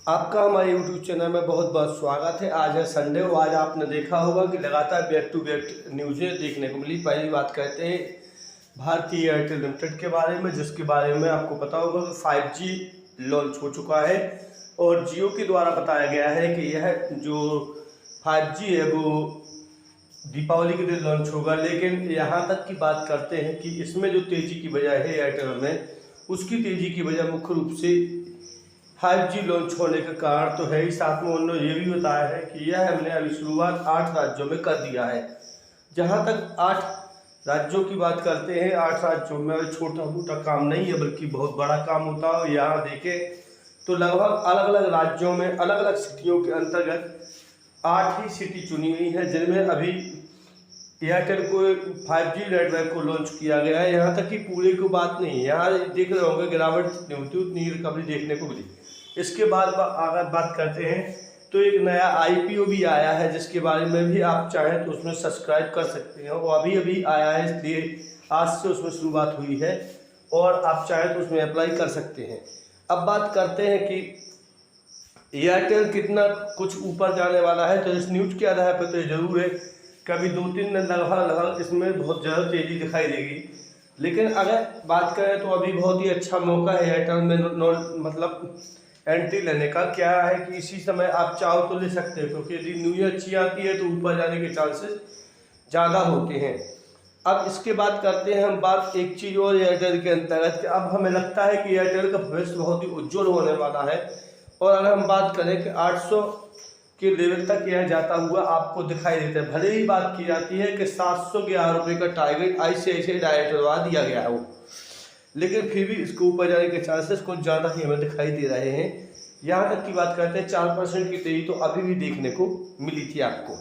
आपका हमारे YouTube channel में बहुत बहुत स्वागत है। आज है संडे और आज आपने देखा होगा कि लगातार बैक टू बैक न्यूज़ें देखने को मिली। पहली बात करते हैं भारतीय एयरटेल लिमिटेड के बारे में, जिसके बारे में आपको पता होगा कि 5G लॉन्च हो चुका है और जियो के द्वारा बताया गया है कि यह जो 5G है वो दीपावली के दिन लॉन्च होगा। लेकिन यहाँ तक की बात करते हैं कि इसमें जो तेज़ी की वजह है एयरटेल में, उसकी तेज़ी की वजह मुख्य रूप से 5G लॉन्च होने का कारण तो है ही, साथ में उन्होंने ये भी बताया है कि यह हमने अभी शुरुआत 8 राज्यों में कर दिया है। जहां तक 8 राज्यों की बात करते हैं, 8 राज्यों में छोटा मोटा काम नहीं है बल्कि बहुत बड़ा काम होता है। यहाँ देखें तो लगभग अलग अलग राज्यों में अलग अलग सिटियों के अंतर्गत 8 ही सिटी चुनी हुई है, जिनमें अभी एयरटेल को 5G नेटवर्क को लॉन्च किया गया है। यहाँ तक कि पूरे की बात नहीं है, यहाँ देख रहे होंगे गिरावट जितनी होती है उतनी रिकवरी देखने को मिली। इसके बाद अगर बात करते हैं तो एक नया IPO भी आया है, जिसके बारे में भी आप चाहें तो उसमें सब्सक्राइब कर सकते हैं। वो अभी अभी आया है, इसलिए आज से उसमें शुरुआत हुई है और आप चाहें तो उसमें अप्लाई कर सकते हैं। अब बात करते हैं कि एयरटेल कितना कुछ ऊपर जाने वाला है, तो इस न्यूज़ के आधार पर तो ये जरूर है कभी 2-3 दिन लगभग इसमें बहुत ज़्यादा तेज़ी दिखाई देगी। लेकिन अगर बात करें तो अभी बहुत ही अच्छा मौका है एयरटेल में मतलब एंट्री लेने का। क्या है कि इसी समय आप चाहो तो ले सकते हैं, क्योंकि यदि न्यूज़ अच्छी आती है तो ऊपर जाने के चांसेस ज़्यादा होते हैं। अब इसके बाद करते हैं हम बात एक चीज़ और एयरटेल के अंतर्गत कि अब हमें लगता है कि एयरटेल का भविष्य बहुत ही उज्जवल होने वाला है। और अगर हम बात करें कि 800 के लेवल तक यह जाता हुआ आपको दिखाई देता है। भले ही बात की जाती है कि 711 रुपये का टारगेट ICICI डायरेक्ट द्वारा दिया गया है वो, लेकिन फिर भी इसको ऊपर जाने के चांसेस कुछ ज़्यादा ही हमें दिखाई दे रहे हैं। यहाँ तक की बात करते हैं 4% की तेजी तो अभी भी देखने को मिली थी आपको।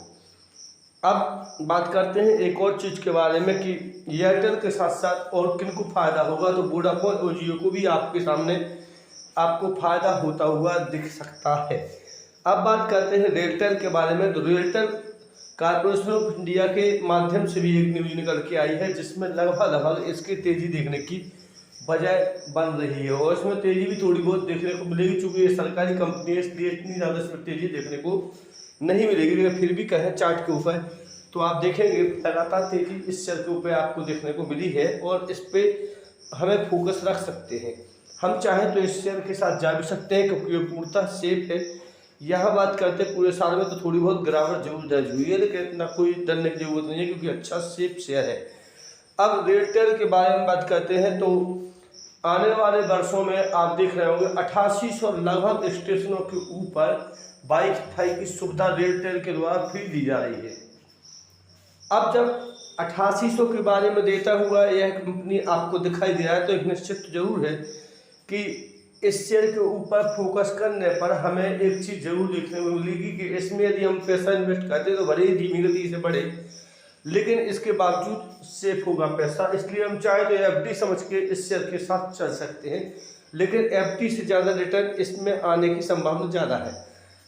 अब बात करते हैं एक और चीज़ के बारे में कि एयरटेल के साथ साथ और किन को फायदा होगा, तो वोडाफोन और जियो को भी आपके सामने आपको फायदा होता हुआ दिख सकता है। अब बात करते हैं रेलटेल के बारे में, तो रेलटेल कॉर्पोरेशन ऑफ इंडिया के माध्यम से भी एक न्यूज निकल के आई है, जिसमें लगभग इसकी तेजी देखने की बजाय बन रही है और इसमें तेजी भी थोड़ी बहुत देखने को मिलेगी। चूंकि ये सरकारी कंपनी है इसलिए इतनी ज़्यादा इसमें तेजी देखने को नहीं मिलेगी, लेकिन फिर भी कहें चार्ट के ऊपर तो आप देखेंगे लगातार तेजी इस शेयर के ऊपर आपको देखने को मिली है और इस पर हमें फोकस रख सकते हैं। हम चाहें तो इस शेयर के साथ जा भी सकते हैं क्योंकि ये पूर्णतः सेफ है। यहाँ बात करते हैं पूरे साल में तो थोड़ी बहुत गिरावट जरूर दर्ज हुई है, लेकिन इतना कोई डरने की जरूरत नहीं है क्योंकि अच्छा सेफ शेयर है। अब रेलटेल के बारे में बात करते हैं तो आने वाले वर्षों में आप देख रहे होंगे 8800 लगभग स्टेशनों के ऊपर वाईफाई की सुविधा रेलटेल के द्वारा फ्री दी जा रही है। अब जब 8800 के बारे में देता हुआ यह कंपनी आपको दिखाई दे रहा है तो एक निश्चित जरूर है कि इस शेयर के ऊपर फोकस करने पर हमें एक चीज़ जरूर देखने को मिलेगी कि इसमें यदि हम पैसा इन्वेस्ट करते तो भले ही धीमी गति से बढ़े, लेकिन इसके बावजूद सेफ होगा पैसा। इसलिए हम चाहे तो FD समझ के इस शेयर के साथ चल सकते हैं, लेकिन FD से ज़्यादा रिटर्न इसमें आने की संभावना ज़्यादा है।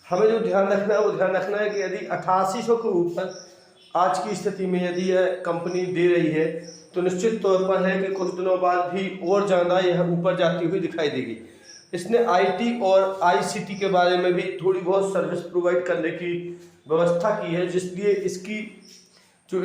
हमें जो ध्यान रखना है वो ध्यान रखना है कि यदि 8800 के ऊपर आज की स्थिति में यदि यह कंपनी दे रही है तो निश्चित तौर पर है कि कुछ दिनों बाद भी और ज़्यादा यह ऊपर जाती हुई दिखाई देगी। इसने IT और ICT के बारे में भी थोड़ी बहुत सर्विस प्रोवाइड करने की व्यवस्था की है, जिसलिए इसकी जो